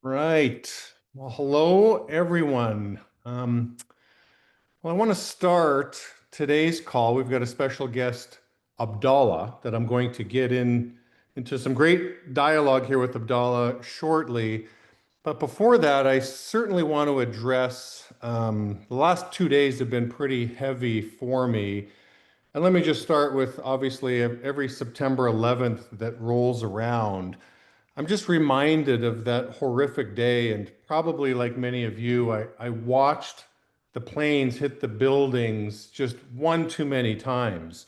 Right. Well, hello, everyone. I want to start today's call. We've got a special guest, Abdallah, that I'm going to get into some great dialogue here with Abdallah shortly. But before that, I certainly want to address the last 2 days have been pretty heavy for me. And let me just start with obviously every September 11th that rolls around. I'm just reminded of that horrific day, and probably like many of you, I watched the planes hit the buildings just one too many times.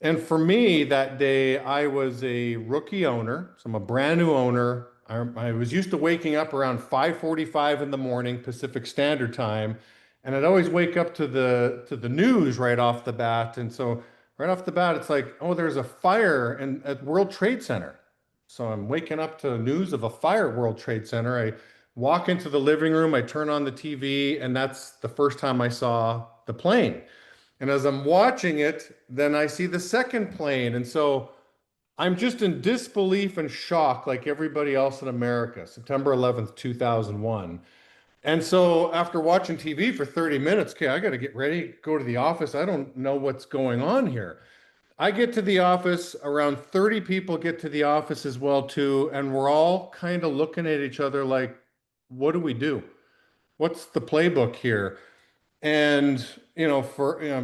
And for me, that day, I was a rookie owner, so I'm a brand new owner. I was used to waking up around 5:45 in the morning Pacific Standard Time, and I'd always wake up to the news right off the bat. And so right off the bat, it's like, oh, there's a fire at World Trade Center. So I'm waking up to news of a fire at World Trade Center. I walk into the living room, I turn on the TV, and that's the first time I saw the plane. And as I'm watching it, then I see the second plane. And so I'm just in disbelief and shock, like everybody else in America, September 11th, 2001. And so after watching TV for 30 minutes, okay, I got to get ready, go to the office. I don't know what's going on here. I get to the office, around 30 people get to the office as well too, and we're all kind of looking at each other like, what do we do? What's the playbook here? And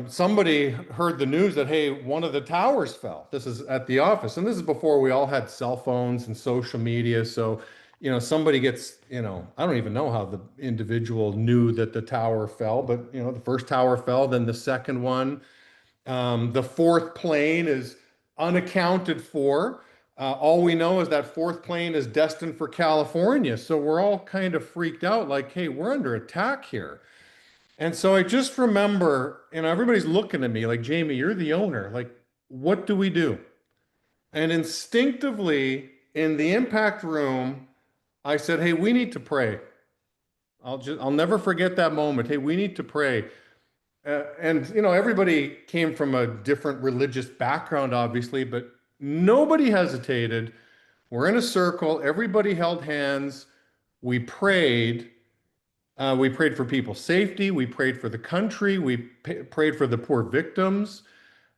somebody heard the news that hey, one of the towers fell. This is at the office, and this is before we all had cell phones and social media. So, somebody gets, I don't even know how the individual knew that the tower fell, but the first tower fell, then the second one. The fourth plane is unaccounted for. All we know is that fourth plane is destined for California. So we're all kind of freaked out, like, hey, we're under attack here. And so I just remember, everybody's looking at me like, Jaime, you're the owner. Like, what do we do? And instinctively in the impact room, I said, hey, we need to pray. I'll never forget that moment. Hey, we need to pray. And everybody came from a different religious background, obviously, but nobody hesitated. We're in a circle. Everybody held hands. We prayed. We prayed for people's safety. We prayed for the country. We prayed for the poor victims.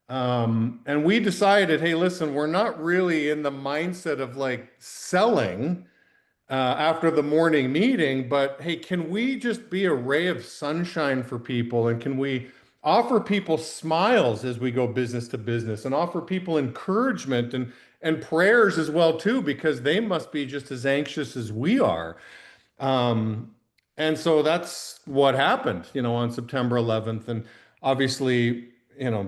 And we decided, hey, listen, we're not really in the mindset of like selling after the morning meeting, but hey, can we just be a ray of sunshine for people? And can we offer people smiles as we go business to business and offer people encouragement and prayers as well too, because they must be just as anxious as we are. And so that's what happened, on September 11th. And obviously,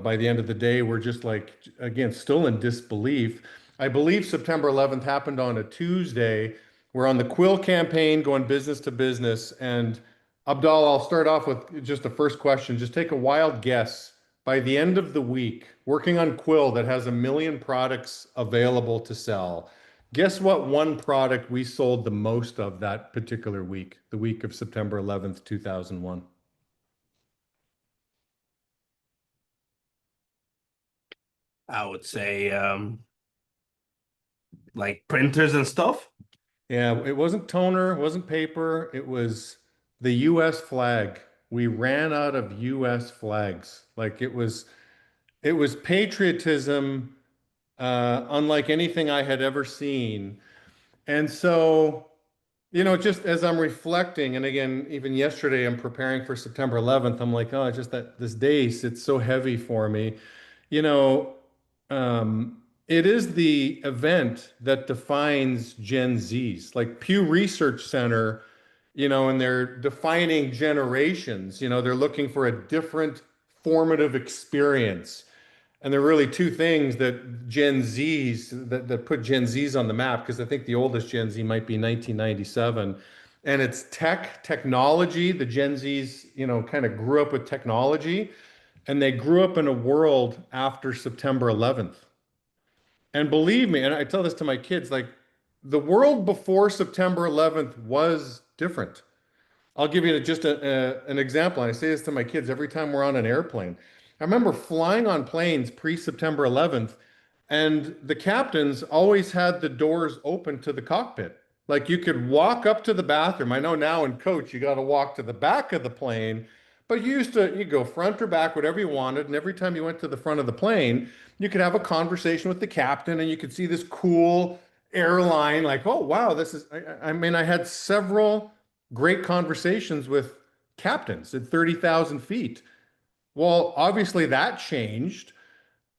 by the end of the day, we're just like, again, still in disbelief. I believe September 11th happened on a Tuesday. We're on the Quill campaign going business to business. And Abdallah, I'll start off with just the first question. Just take a wild guess. By the end of the week, working on Quill that has 1 million products available to sell, guess what one product we sold the most of that particular week, the week of September 11th, 2001? I would say like printers and stuff. Yeah, it wasn't toner, it wasn't paper, it was the US flag. We ran out of US flags. Like it was patriotism unlike anything I had ever seen. And so, just as I'm reflecting, and again, even yesterday, I'm preparing for September 11th. I'm like, oh, just that this day sits so heavy for me. You know, it is the event that defines Gen Zs. Like Pew Research Center, and they're defining generations. They're looking for a different formative experience. And there are really two things that Gen Zs that put Gen Zs on the map, because I think the oldest Gen Z might be 1997. And it's technology. The Gen Zs, kind of grew up with technology, and they grew up in a world after September 11th. And believe me, and I tell this to my kids, like the world before September 11th was different. I'll give you just an example. And I say this to my kids every time we're on an airplane. I remember flying on planes pre-September 11th, and the captains always had the doors open to the cockpit. Like you could walk up to the bathroom. I know now in coach, you got to walk to the back of the plane, but you go front or back, whatever you wanted. And every time you went to the front of the plane, you could have a conversation with the captain and you could see this cool airline, like, oh, wow, I mean, I had several great conversations with captains at 30,000 feet. Well, obviously that changed.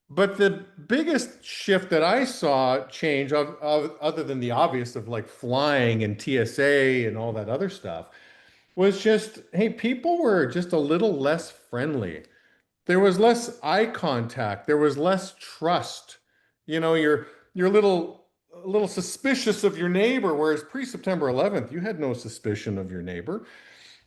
But the biggest shift that I saw change, other than the obvious of like flying and TSA and all that other stuff, was just, hey, people were just a little less friendly. There was less eye contact. There was less trust. You're a little suspicious of your neighbor, whereas pre-September 11th, you had no suspicion of your neighbor.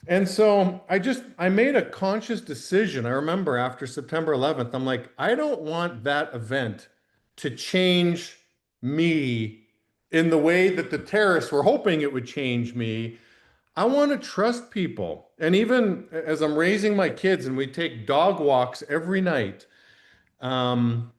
And so I made a conscious decision. I remember after September 11th, I'm like, I don't want that event to change me in the way that the terrorists were hoping it would change me. I want to trust people. And even as I'm raising my kids and we take dog walks every night, um,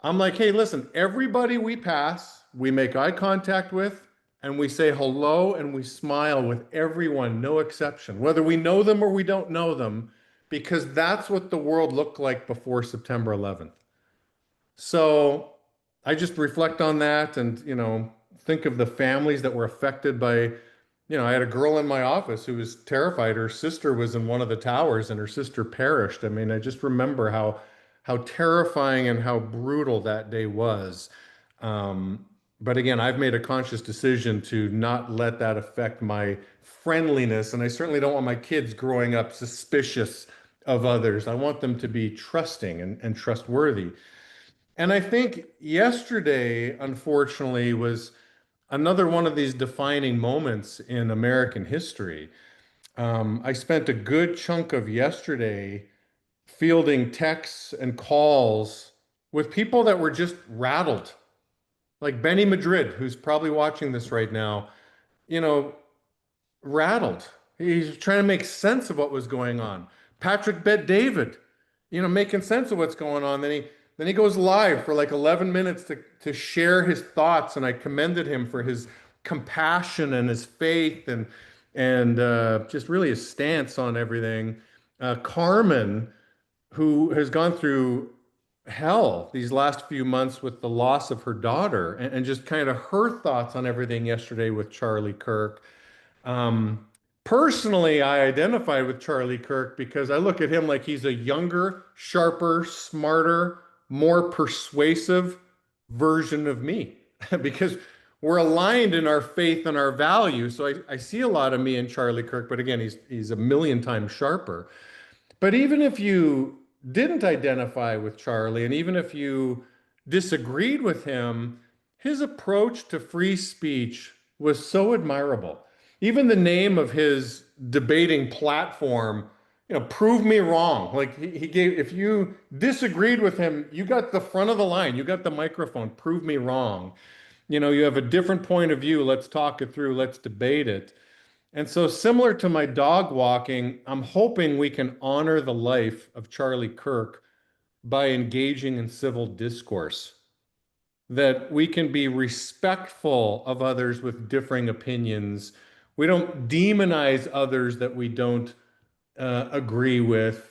I'm like, hey, listen, everybody we pass, we make eye contact with, and we say hello and we smile with everyone, no exception, whether we know them or we don't know them, because that's what the world looked like before September 11th. So I just reflect on that and, think of the families that were affected by, I had a girl in my office who was terrified. Her sister was in one of the towers and her sister perished. I mean, I just remember how terrifying and how brutal that day was. Um, but again, I've made a conscious decision to not let that affect my friendliness. And I certainly don't want my kids growing up suspicious of others. I want them to be trusting and trustworthy. And I think yesterday, unfortunately, was another one of these defining moments in American history. I spent a good chunk of yesterday fielding texts and calls with people that were just rattled, like Benny Madrid, who's probably watching this right now, you know, rattled. He's trying to make sense of what was going on. Patrick Bet David, making sense of what's going on. Then he goes live for like 11 minutes to share his thoughts, and I commended him for his compassion and his faith and just really his stance on everything. Carmen, who has gone through hell these last few months with the loss of her daughter and just kind of her thoughts on everything yesterday with Charlie Kirk. Um, Personally, I identify with Charlie Kirk because I look at him like he's a younger, sharper, smarter, more persuasive version of me because we're aligned in our faith and our values. So I see a lot of me in Charlie Kirk, but again, he's a million times sharper. But even if you didn't identify with Charlie, and even if you disagreed with him, his approach to free speech was so admirable. Even the name of his debating platform, prove me wrong. Like he gave, if you disagreed with him, you got the front of the line, you got the microphone, prove me wrong. You have a different point of view. Let's talk it through. Let's debate it. And so, similar to my dog walking, I'm hoping we can honor the life of Charlie Kirk by engaging in civil discourse, that we can be respectful of others with differing opinions. We don't demonize others that we don't agree with.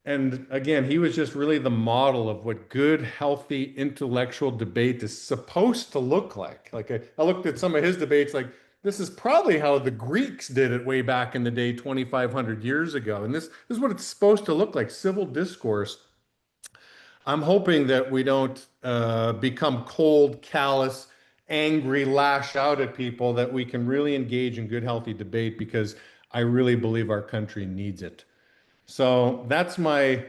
And again, he was just really the model of what good, healthy, intellectual debate is supposed to look like. Like I looked at some of his debates, like this is probably how the Greeks did it way back in the day, 2,500 years ago. And this is what it's supposed to look like, civil discourse. I'm hoping that we don't become cold, callous, angry, lash out at people, that we can really engage in good, healthy debate because I really believe our country needs it. So that's my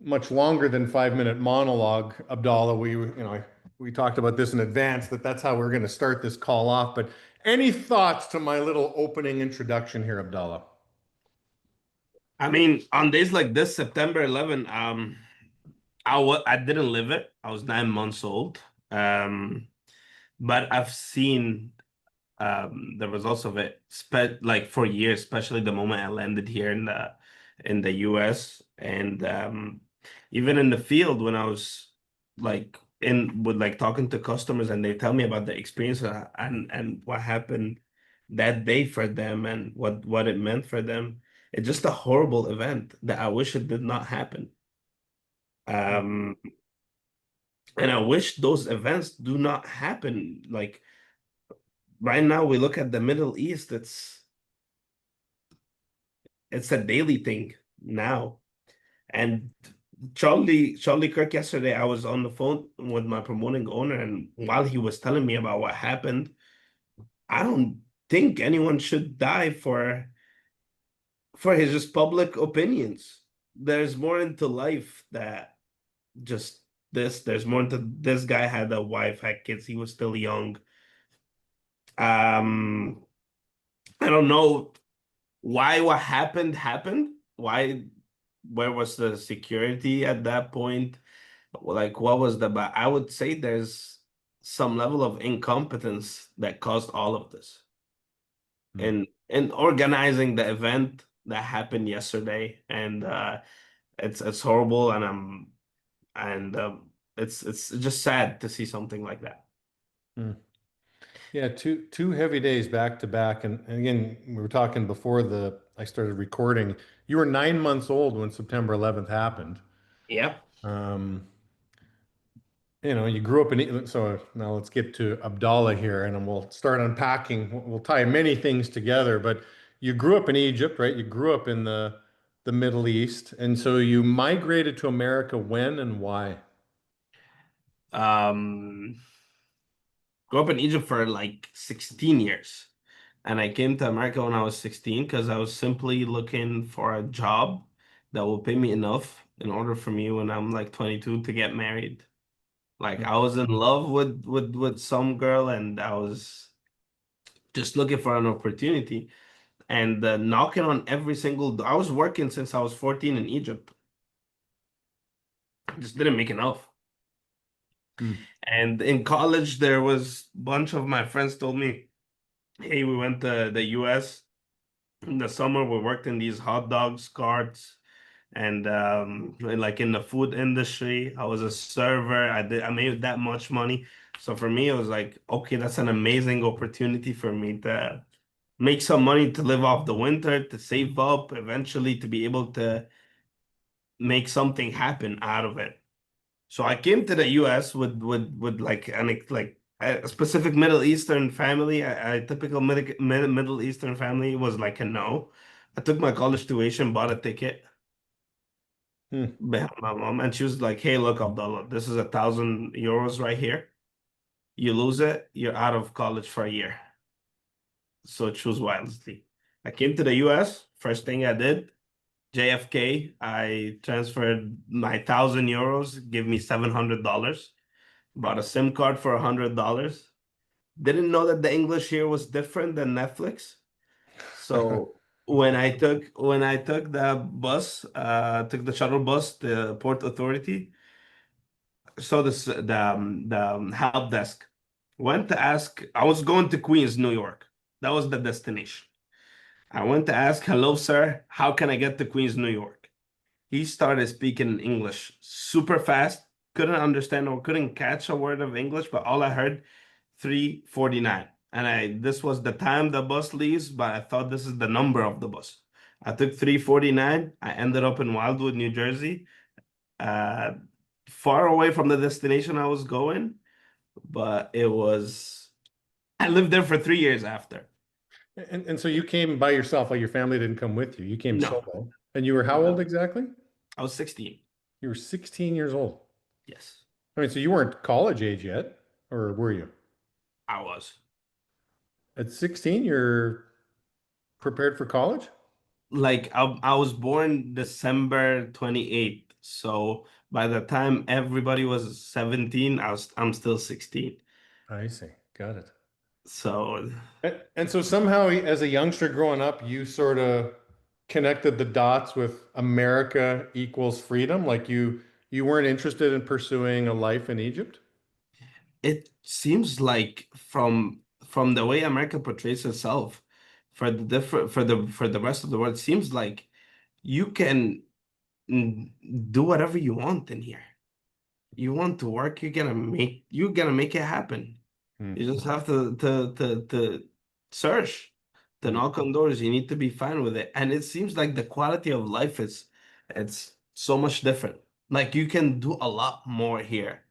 much longer than 5 minute monologue, Abdallah. We talked about this in advance, that's how we're going to start this call off. But any thoughts to my little opening introduction here, Abdallah? I mean, on days like this, September 11, I didn't live it. I was 9 months old. Um, but I've seen the results of it, like for years, especially the moment I landed here in the US, and even in the field when I was like in with like talking to customers and they tell me about the experience and what happened that day for them and what it meant for them. It's just a horrible event that I wish it did not happen. Um, and I wish those events do not happen. Like right now, we look at the Middle East, it's a daily thing now. And Charlie Kirk yesterday, I was on the phone with my promoting owner, and while he was telling me about what happened, I don't think anyone should die for his just public opinions. There's more into life that just this. There's more into this guy had a wife, had kids, he was still young. Um, I don't know why what happened. Why where was the security at that point? Like what was the but I would say there's some level of incompetence that caused all of this. Hmm. In organizing the event that happened yesterday, and it's horrible, and it's just sad to see something like that. Hmm. Yeah, two heavy days back to back, and again, we were talking before I started recording. You were 9 months old when September 11th happened. Yep. Um, you grew up so now let's get to Abdallah here, and then we'll start unpacking. We'll tie many things together, but you grew up in Egypt, right? You grew up in the Middle East, and so you migrated to America when and why? Um, Grew up in Egypt for like 16 years. And I came to America when I was 16 because I was simply looking for a job that will pay me enough in order for me when I'm like 22 to get married. Like I was in love with some girl, and I was just looking for an opportunity and knocking on every single door. I was working since I was 14 in Egypt. I just didn't make enough. Hmm. And in college, there was a bunch of my friends told me, hey, we went to the US in the summer. We worked in these hot dogs carts, and like in the food industry. I was a server. I made that much money. So for me, it was like, okay, that's an amazing opportunity for me to make some money to live off the winter, to save up, eventually to be able to make something happen out of it. So I came to the US with like like a specific Middle Eastern family. A typical Middle Eastern family was like a no. I took my college tuition, bought a ticket, Hmm. behind my mom, and she was like, "Hey, look, Abdallah, this is 1,000 euros right here. You lose it, you're out of college for a year. So choose wisely." I came to the US. First thing I did, JFK. I transferred my 1,000 euros, give me $700. Bought a SIM card for $100. Didn't know that the English here was different than Netflix. So when I took the bus, took the shuttle bus, the Port Authority, saw the help desk. Went to ask. I was going to Queens, New York. That was the destination. I went to ask, "Hello, sir. How can I get to Queens, New York?" He started speaking English super fast. Couldn't understand or couldn't catch a word of English, but all I heard 3:49. And this was the time the bus leaves, but I thought this is the number of the bus. I took 3:49. I ended up in Wildwood, New Jersey, uh, far away from the destination I was going, but I lived there for 3 years after. And so you came by yourself, like your family didn't come with you. You came No, solo. And you were how old no, exactly? I was 16. You were 16 years old. Yes, I mean, so you weren't college age yet, or were you? I was. At 16, you're prepared for college? Like I was born December 28th. So by the time everybody was 17, I'm still 16. I see. Got it. So And so somehow, as a youngster growing up, you sort of connected the dots with America equals freedom. Like you weren't interested in pursuing a life in Egypt? it seems like from the way America portrays itself for the different for the rest of the world, it seems like you can mm, do whatever you want in here. You want to work, you're gonna make it happen. Hmm. You just have to search. to knock on doors. You need to be fine with it. And it seems like the quality of life is it's so much different. Like you can do a lot more here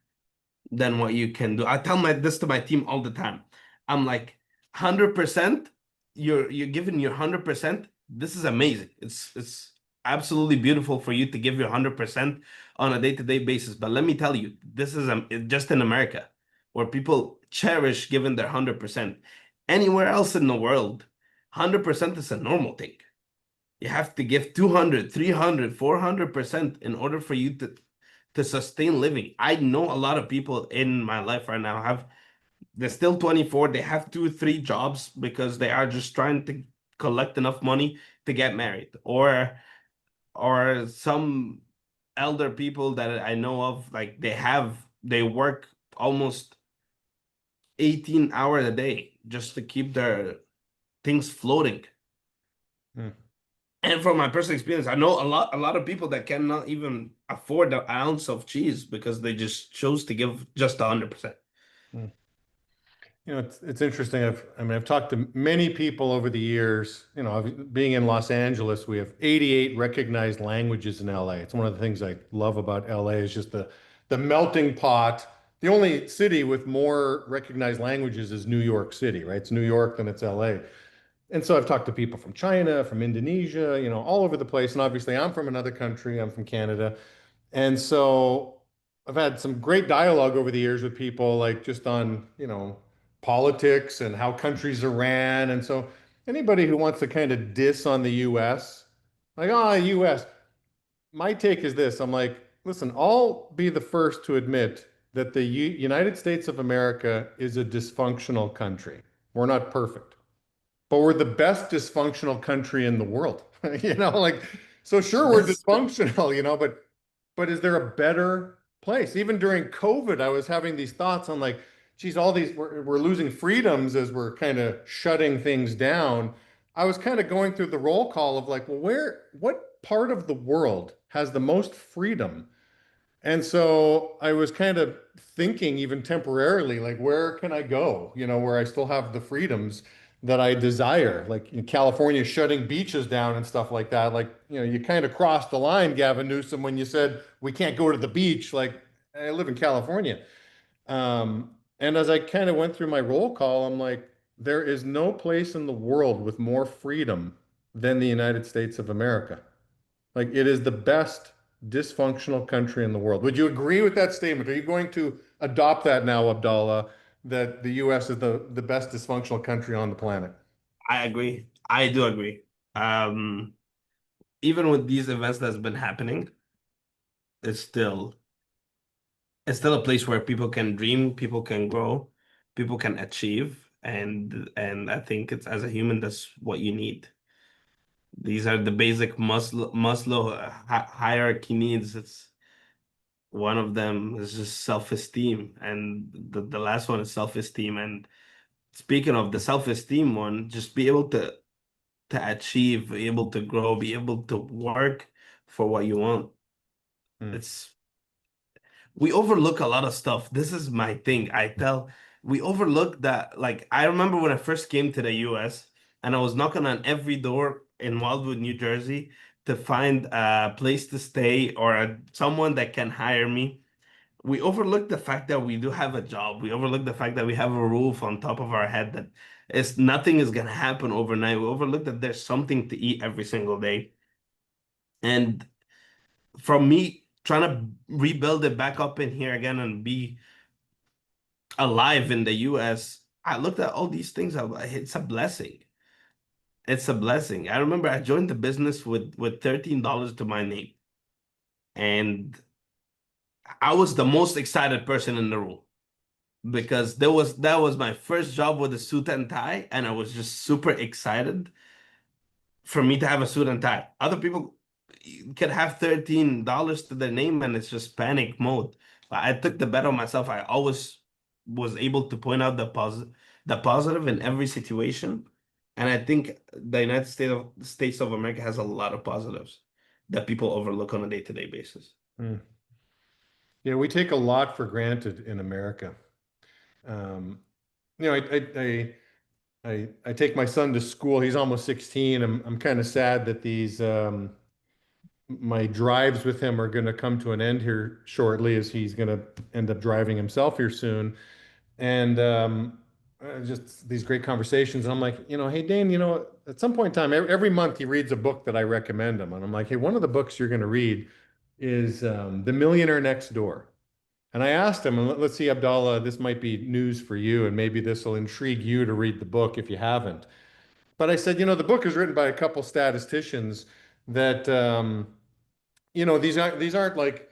than what you can do. I tell my this to my team all the time. I'm like, 100%, you're giving your 100%. This is amazing. It's absolutely beautiful for you to give your 100% on a day-to-day basis. But let me tell you, this is just in America where people cherish giving their 100%. Anywhere else in the world, 100% is a normal thing. You have to give 200, 300, 400% in order for you to sustain living. I know a lot of people in my life right now have they're still 24, they have two, three jobs because they are just trying to collect enough money to get married. Or some elder people that I know of, like they work almost 18 hours a day just to keep their things floating. Mm. And from my personal experience, I know a lot of people that cannot even afford an ounce of cheese because they just chose to give just 100%. Mm. It's interesting. I've talked to many people over the years. Being in Los Angeles, we have 88 recognized languages in LA. It's one of the things I love about LA is just the melting pot. The only city with more recognized languages is New York City, right? It's New York, then it's LA. And so I've talked to people from China, from Indonesia, all over the place. And obviously, I'm from another country. I'm from Canada. And so I've had some great dialogue over the years with people, like just on, politics and how countries are ran. And so anybody who wants to kind of diss on the US, like, oh, US, my take is this. I'm like, listen, I'll be the first to admit that the United States of America is a dysfunctional country. We're not perfect, but we're the best dysfunctional country in the world. Like, so sure, we're This dysfunctional, but is there a better place? Even during COVID, I was having these thoughts on like, geez, all these, we're losing freedoms as we're kind of shutting things down. I was kind of going through the roll call of like, well, what part of the world has the most freedom? And so I was kind of thinking, even temporarily, like, where can I go, where I still have the freedoms that I desire, like in California, shutting beaches down and stuff like that. Like, you kind of crossed the line, Gavin Newsom, when you said we can't go to the beach. Like, I live in California. And as I kind of went through my roll call, I'm like, there is no place in the world with more freedom than the United States of America. Like it is the best dysfunctional country in the world. Would you agree with that statement? Are you going to adopt that now, Abdallah, that the US is the best dysfunctional country on the planet? I agree. I do agree. Um, Even with these events that's been happening, it's still it's still a place where people can dream, people can grow, people can achieve, and I think it's as a human that's what you need. These are the basic Maslow hierarchy needs. It's one of them is just self-esteem, and the last one is self-esteem. And speaking of the self-esteem one, just be able to achieve, be able to grow, be able to work for what you want. Hmm. It's we overlook a lot of stuff. This is my thing. We overlook that. Like I remember when I first came to the US and I was knocking on every door in Wildwood, New Jersey to find a place to stay or someone that can hire me. We overlook the fact that we do have a job. We overlook the fact that we have a roof on top of our head that is nothing is gonna happen overnight. We overlook that there's something to eat every single day. And from me trying to rebuild it back up in here again and be alive in the US, I looked at all these things. It's a blessing. It's a blessing. I remember I joined the business with $13 to my name, and I was the most excited person in the room because that was my first job with a suit and tie, and I was just super excited for me to have a suit and tie. Other people could have $13 to their name and it's just panic mode. But I took the bet on myself. I always was able to point out the positive in every situation. And I think the States of America has a lot of positives that people overlook on a day-to-day basis. Hmm. Yeah, we take a lot for granted in America. Um, you know, I I take my son to school. He's almost 16. I'm kind of sad that these my drives with him are going to come to an end here shortly, as he's going to end up driving himself here soon. And just these great conversations. And I'm like, hey, Dane, at some point in time, every month he reads a book that I recommend him. And I'm like, hey, one of the books you're going to read is The Millionaire Next Door. And I asked him, and let's see, Abdallah, this might be news for you, and maybe this will intrigue you to read the book if you haven't. But I said, the book is written by a couple statisticians that these aren't like,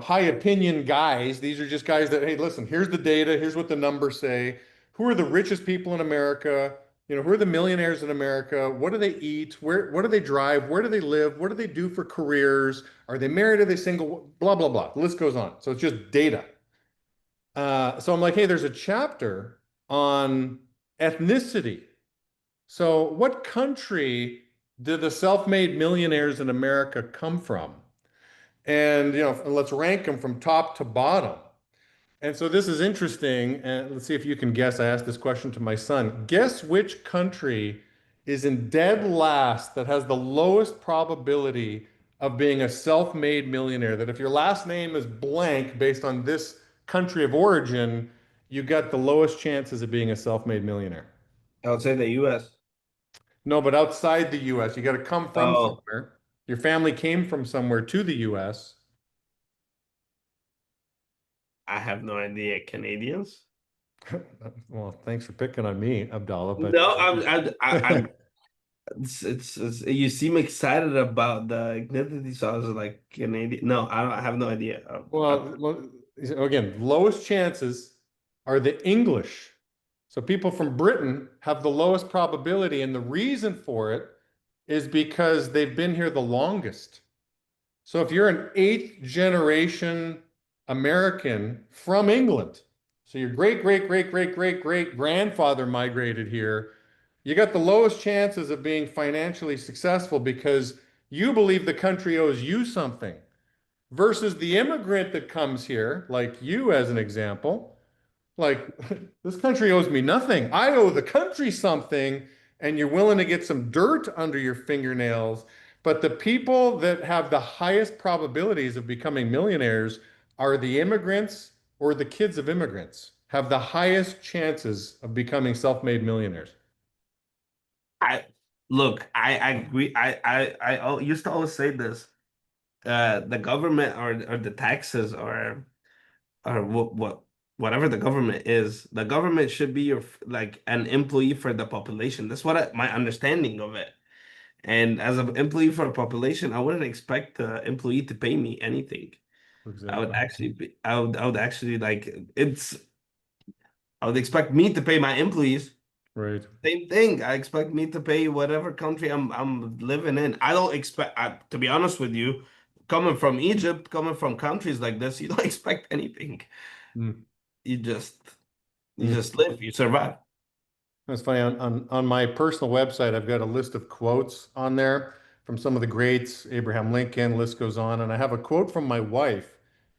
high opinion guys. These are just guys that, hey, listen, here's the data, here's what the numbers say. Who are the richest people in America? Who are the millionaires in America? What do they eat? What do they drive? Where do they live? What do they do for careers? Are they married? Are they single? Blah, blah, blah. The list goes on. So it's just data. So I'm like, hey, there's a chapter on ethnicity. So what country do the self-made millionaires in America come from? And let's rank them from top to bottom. And so this is interesting. And let's see if you can guess. I asked this question to my son. Guess which country is in dead last that has the lowest probability of being a self-made millionaire? That if your last name is blank based on this country of origin, you got the lowest chances of being a self-made millionaire. I would say the US. No, but outside the US, you got to come from Oh, somewhere. Your family came from somewhere to the US. I have no idea. Canadians? Well, thanks for picking on me, Abdallah, but No, I'm it's you seem excited about the ethnicity, so I was like Canadian. No, I have no idea. well, again, lowest chances are the English. So people from Britain have the lowest probability, and the reason for it is because they've been here the longest. So if you're an eighth generation American from England, so your great, great, great, great, great, great grandfather migrated here, you got the lowest chances of being financially successful because you believe the country owes you something versus the immigrant that comes here, like you as an example, like this country owes me nothing. I owe the country something, and you're willing to get some dirt under your fingernails. But the people that have the highest probabilities of becoming millionaires are the immigrants or the kids of immigrants, have the highest chances of becoming self-made millionaires. I look, I agree. I used to always say this. The government or the taxes or whatever the government is, the government should be your like an employee for the population. That's what my understanding of it. And as an employee for a population, I wouldn't expect the employee to pay me anything. Exactly. I would actually like I would expect me to pay my employees. Right. Same thing. I expect me to pay whatever country I'm living in. I don't expect, to be honest with you, coming from Egypt, coming from countries like this, you don't expect anything. Mm. You just you Mm. just live, you survive. That's funny. On my personal website, I've got a list of quotes on there from some of the greats, Abraham Lincoln, list goes on. And I have a quote from my wife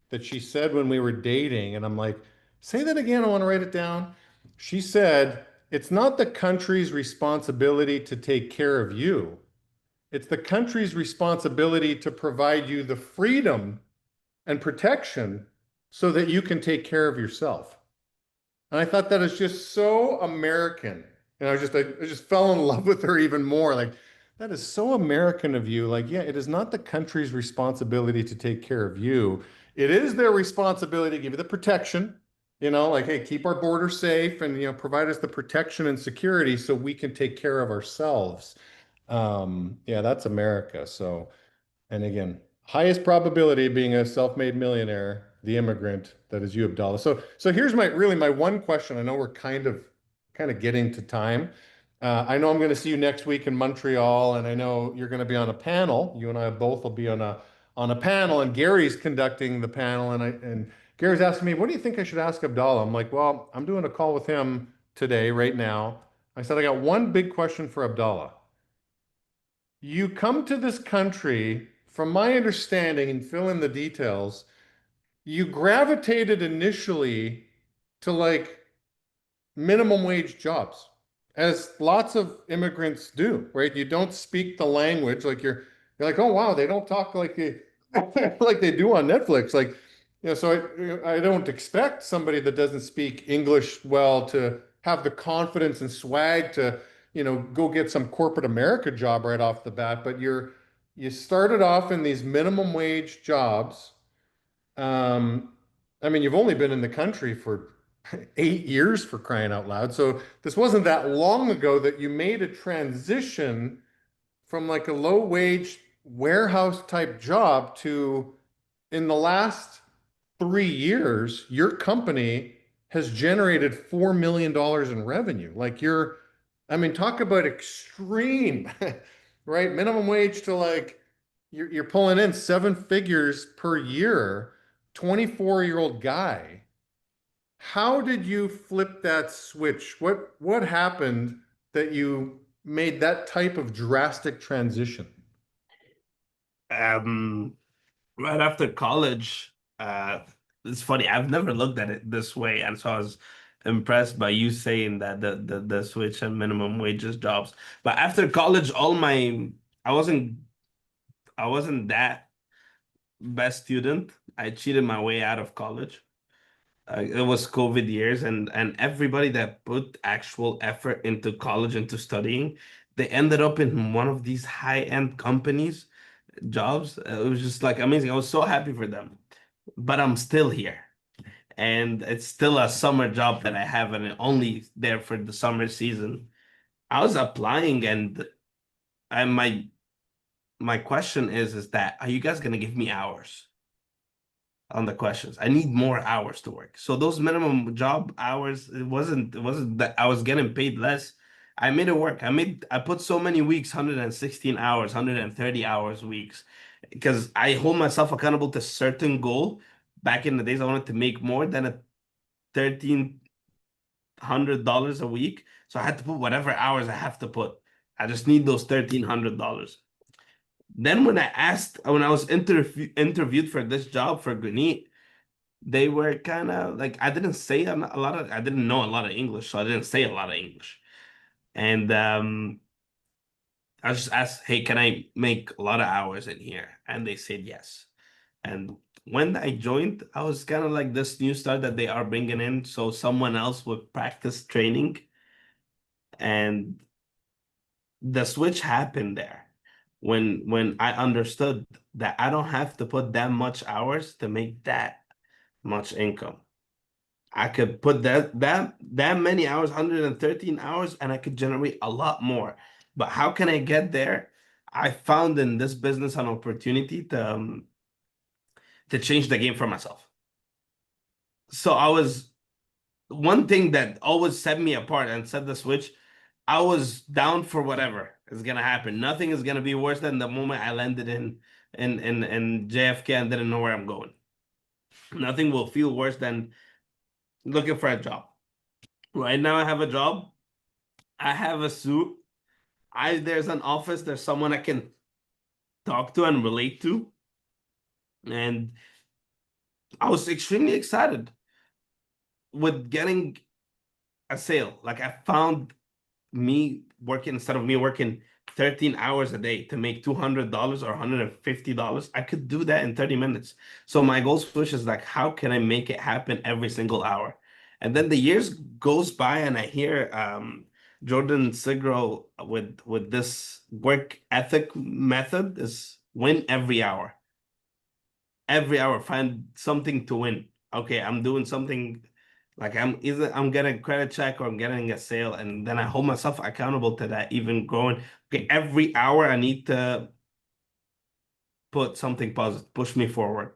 that she said when we were dating. And I'm like, say that again. I want to write it down. She said, it's not the country's responsibility to take care of you. It's the country's responsibility to provide you the freedom and protection so that you can take care of yourself. And I thought that is just so American. And I just fell in love with her even more. Like, that is so American of you. Like, yeah, it is not the country's responsibility to take care of you. It is their responsibility to give you the protection, like, hey, keep our border safe and, provide us the protection and security so we can take care of ourselves. Yeah, that's America. So, and again, highest probability of being a self-made millionaire, the immigrant that is you, Abdallah. So here's my one question. I know we're kind of getting to time. I know I'm going to see you next week in Montreal, and I know you're going to be on a panel. You and I both will be on a panel, and Gary's conducting the panel, and Gary's asking me, what do you think I should ask Abdallah? I'm like, well, I'm doing a call with him today, right now. I said, I got one big question for Abdallah. You come to this country, from my understanding, and fill in the details, you gravitated initially to like minimum wage jobs. as lots of immigrants do, right? You don't speak the language, like you're like, oh wow, they don't talk like they like they do on Netflix. Like, so I don't expect somebody that doesn't speak English well to have the confidence and swag to, go get some corporate America job right off the bat. But you started off in these minimum wage jobs. Um, I mean, you've only been in the country for 8 years, for crying out loud. So this wasn't that long ago that you made a transition from like a low wage warehouse type job to, in the last 3 years, your company has generated $4 million in revenue. Like I mean, talk about extreme, right? Minimum wage to like you're pulling in seven figures per year, 24-year-old guy. How did you flip that switch? What happened that you made that type of drastic transition? Um, right after college, it's funny. I've never looked at it this way, and so I was impressed by you saying that the switch and minimum wages jobs. But after college, I wasn't I wasn't that best student. I cheated my way out of college. It was COVID years, and everybody that put actual effort into college, into studying, they ended up in one of these high-end companies jobs. It was just like amazing. I was so happy for them, but I'm still here, and it's still a summer job that I have, and only there for the summer season. I was applying, and my question is that are you guys gonna give me hours on the questions? I need more hours to work. So those minimum job hours, it wasn't that I was getting paid less. I made it work. I put so many weeks, 116 hours, 130 hours weeks, because I hold myself accountable to certain goal. Back in the days, I wanted to make more than a $1,300 a week. So I had to put whatever hours I have to put. I just need those $1,300. Then when I was interviewed for this job for Granite, they were kind of like I didn't say a lot of I didn't know a lot of English, so I didn't say a lot of English. And I just asked, "Hey, can I make a lot of hours in here?" And they said yes. And when I joined, I was kind of like this new start that they are bringing in, so someone else would practice training, and the switch happened there when I understood that I don't have to put that much hours to make that much income. I could put that many hours, 113 hours, and I could generate a lot more. But how can I get there? I found in this business an opportunity to change the game for myself. So I was one thing that always set me apart and set the switch. I was down for whatever is gonna happen. Nothing is gonna be worse than the moment I landed in JFK and didn't know where I'm going. Nothing will feel worse than looking for a job. Right now, I have a job. I have a suit. I There's an office. There's someone I can talk to and relate to. And I was extremely excited with getting a sale. Like I found me working instead of me working 13 hours a day to make $200 or $150. I could do that in 30 minutes. So my goal switch is like, how can I make it happen every single hour? And then the years goes by and I hear Jordan Sigro with this work ethic method is win every hour. Every hour, find something to win. Okay, I'm doing something like I'm getting a credit check or I'm getting a sale, and then I hold myself accountable to that, even growing. Okay, every hour I need to put something positive, push me forward.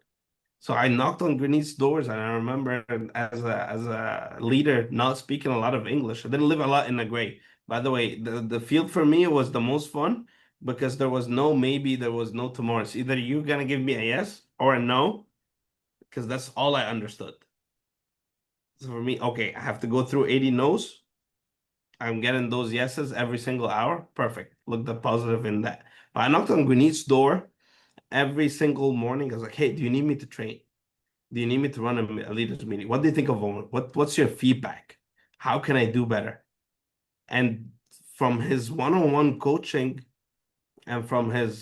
So I knocked on Grenades doors, and I remember as a leader not speaking a lot of English. I didn't live a lot in the gray. By the way, the field for me was the most fun because there was no maybe, there was no tomorrow. It's either you're gonna give me a yes or a no, because that's all I understood. So for me, okay, I have to go through 80 no's. I'm getting those yeses every single hour. Perfect. Look the positive in that. But I knocked on Grenades door every single morning. I was like, hey, do you need me to train? Do you need me to run a leaders meeting? What do you think of Owen? What's your feedback? How can I do better? And from his one-on-one coaching and from him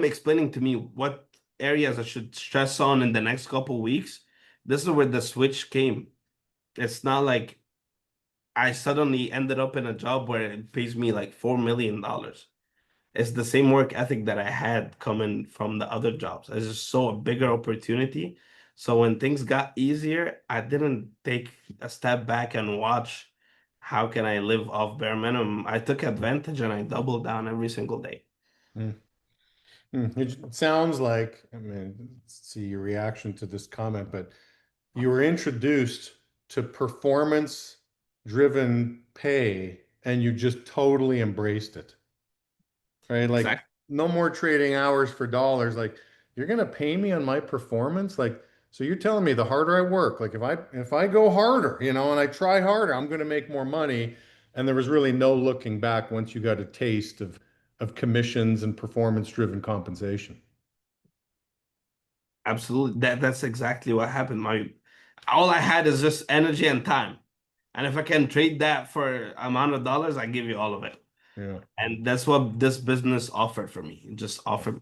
explaining to me what areas I should stress on in the next couple weeks, this is where the switch came. It's not like I suddenly ended up in a job where it pays me like $4 million. It's the same work ethic that I had coming from the other jobs. I just saw a bigger opportunity. So when things got easier, I didn't take a step back and watch how can I live off bare minimum. I took advantage and I doubled down every single day. Mm. It sounds like, I mean, see your reaction to this comment, but you were introduced to performance-driven pay and you just totally embraced it, right? Like Exactly. no more trading hours for dollars. Like you're gonna pay me on my performance. Like so you're telling me the harder I work, like if I go harder, and I try harder, I'm gonna make more money. And there was really no looking back once you got a taste of commissions and performance-driven compensation. Absolutely. That's exactly what happened. My all I had is just energy and time. And if I can trade that for amount of dollars, I give you all of it. Yeah. And that's what this business offered for me. It just offered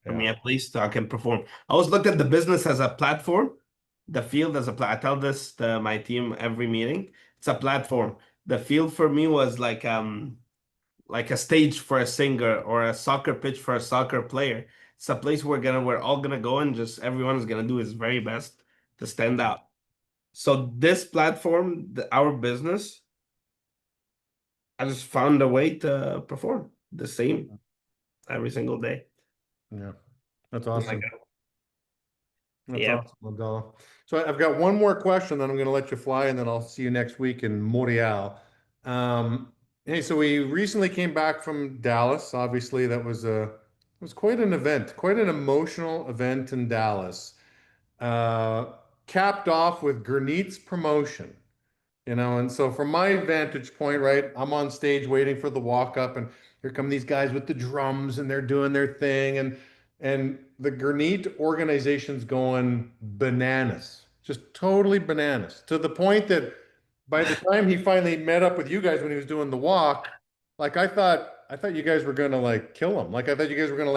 for Yeah. me a place that I can perform. I always looked at the business as a platform, the field as a I tell this to my team every meeting. It's a platform. The field for me was like a stage for a singer or a soccer pitch for a soccer player. It's a place we're all gonna go and just everyone is gonna do his very best to stand out. So this platform, our business, I just found a way to perform the same every single day. Yeah. That's Like, awesome. That's yeah. awesome, Abdallah. So I've got one more question, then I'm going to let you fly, and then I'll see you next week in Montreal. Um, hey, so we recently came back from Dallas. Obviously, that was it was quite an event, quite an emotional event in Dallas. Uh, Capped off with Gurnit's promotion. And so from my vantage point, right, I'm on stage waiting for the walk up, and here come these guys with the drums, and they're doing their thing, and the Gurnit organization's going bananas, just totally bananas, to the point that by the time he finally met up with you guys when he was doing the walk, like I thought you guys were gonna like kill him, like I thought you guys were gonna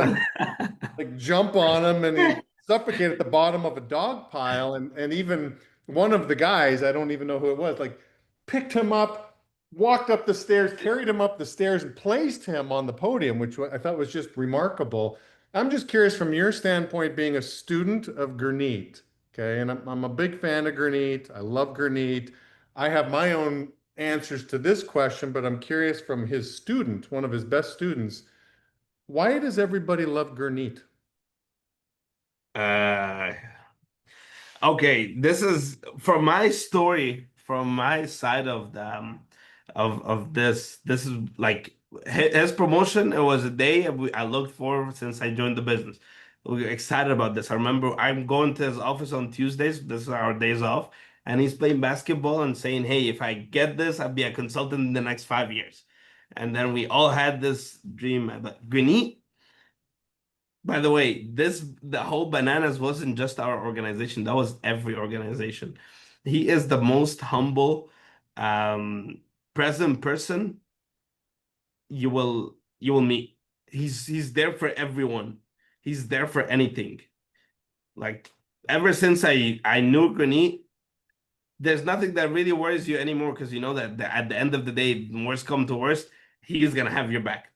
like jump on him and he'd suffocate at the bottom of a dog pile. And even one of the guys, I don't even know who it was, like picked him up, walked up the stairs, carried him up the stairs, and placed him on the podium, which I thought was just remarkable. I'm just curious from your standpoint, being a student of Gurnit, okay, and I'm a big fan of Gurnit. I love Gurnit. I have my own answers to this question, but I'm curious from his student, one of his best students, why does everybody love Gurnit? Uh, okay, this is from my story, from my side of the of this. This is like his promotion. It was a day I looked for since I joined the business. We were excited about this. I remember I'm going to his office on Tuesdays. This is our days off, and he's playing basketball and saying, "Hey, if I get this, I'll be a consultant in the next 5 years." And then we all had this dream. But Granit, by the way, the whole bananas wasn't just our organization. That was every organization. He is the most humble, um, present person you will meet. He's there for everyone. He's there for anything. Like ever since I knew Granit, there's nothing that really worries you anymore because you know that at the end of the day, worst come to worst, he's gonna have your back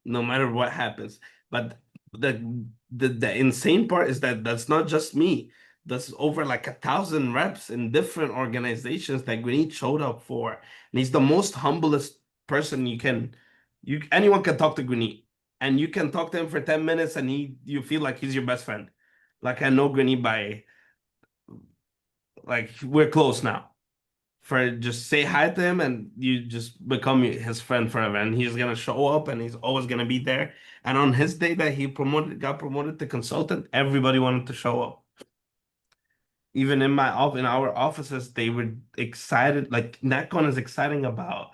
no matter what happens. But the insane part is that that's not just me. That's over like 1,000 reps in different organizations that Granit showed up for. And he's the most humblest person you anyone can talk to Granit. And you can talk to him for 10 minutes and you feel like he's your best friend. Like I know Granit by like we're close now. For just say hi to him and you just become his friend forever. And he's gonna show up and he's always gonna be there. And on his day that he got promoted to consultant, everybody wanted to show up. Even in our offices, they were excited. Like NetCon is exciting about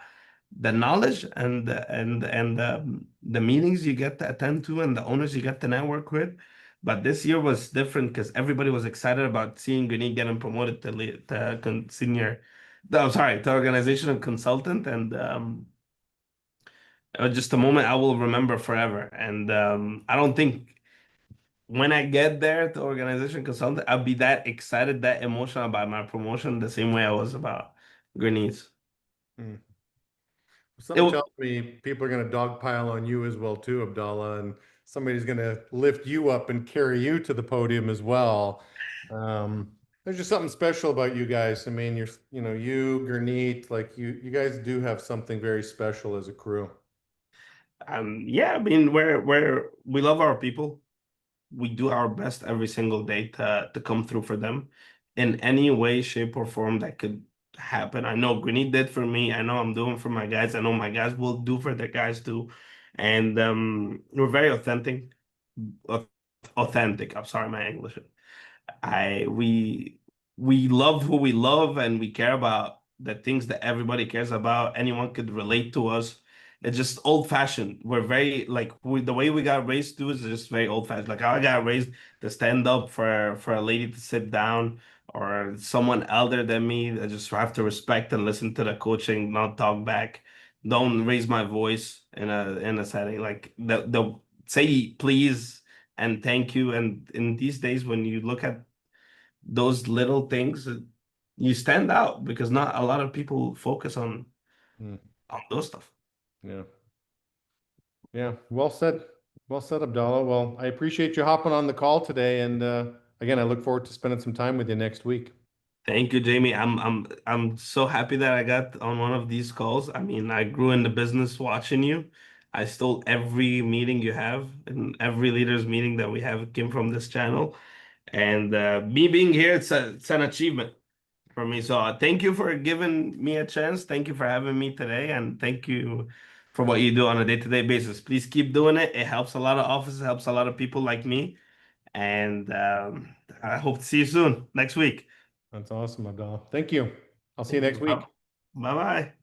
the knowledge and the meetings you get to attend to and the owners you get to network with. But this year was different because everybody was excited about seeing Guni getting promoted to senior I'm sorry, the organizational consultant, and it was just a moment I will remember forever. And I don't think when I get there to organization consultant, I'll be that excited, that emotional about my promotion the same way I was about Grenese. Hmm. It, Something w- tells me people are going to dogpile on you as well too, Abdallah, and somebody's going to lift you up and carry you to the podium as well. There's just something special about you guys. I mean, you, Gurneet, like you guys do have something very special as a crew. yeah, I mean, we love our people. We do our best every single day to come through for them in any way, shape, or form that could happen. I know Grenade did for me. I know I'm doing for my guys. I know my guys will do for their guys too. And we're very au- authentic. I'm sorry, my English. I we love who we love and we care about the things that everybody cares about. Anyone could relate to us. It's just old fashioned. We're very like the way we got raised to is just very old fashioned. Like I got raised to stand up for a lady to sit down or someone elder than me. I just have to respect and listen to the coaching, not talk back. Don't raise my voice in a setting like the say please and thank you. And in these days, when you look at those little things, you stand out because not a lot of people focus Hmm. on those stuff. Yeah. Yeah. Well said. Well said, Abdallah. Well, I appreciate you hopping on the call today. And again, I look forward to spending some time with you next week. Thank you, Jamie. I'm so happy that I got on one of these calls. I mean, I grew in the business watching you. I stole every meeting you have, and every leaders meeting that we have came from this channel. And me being here, it's an achievement for me. So thank you for giving me a chance. Thank you for having me today, and thank you for what you do on a day-to-day basis. Please keep doing it. It helps a lot of offices, helps a lot of people like me, and I hope to see you soon next week. That's awesome, Abdallah. Thank you. I'll see you Thank next you. Bye week. bye.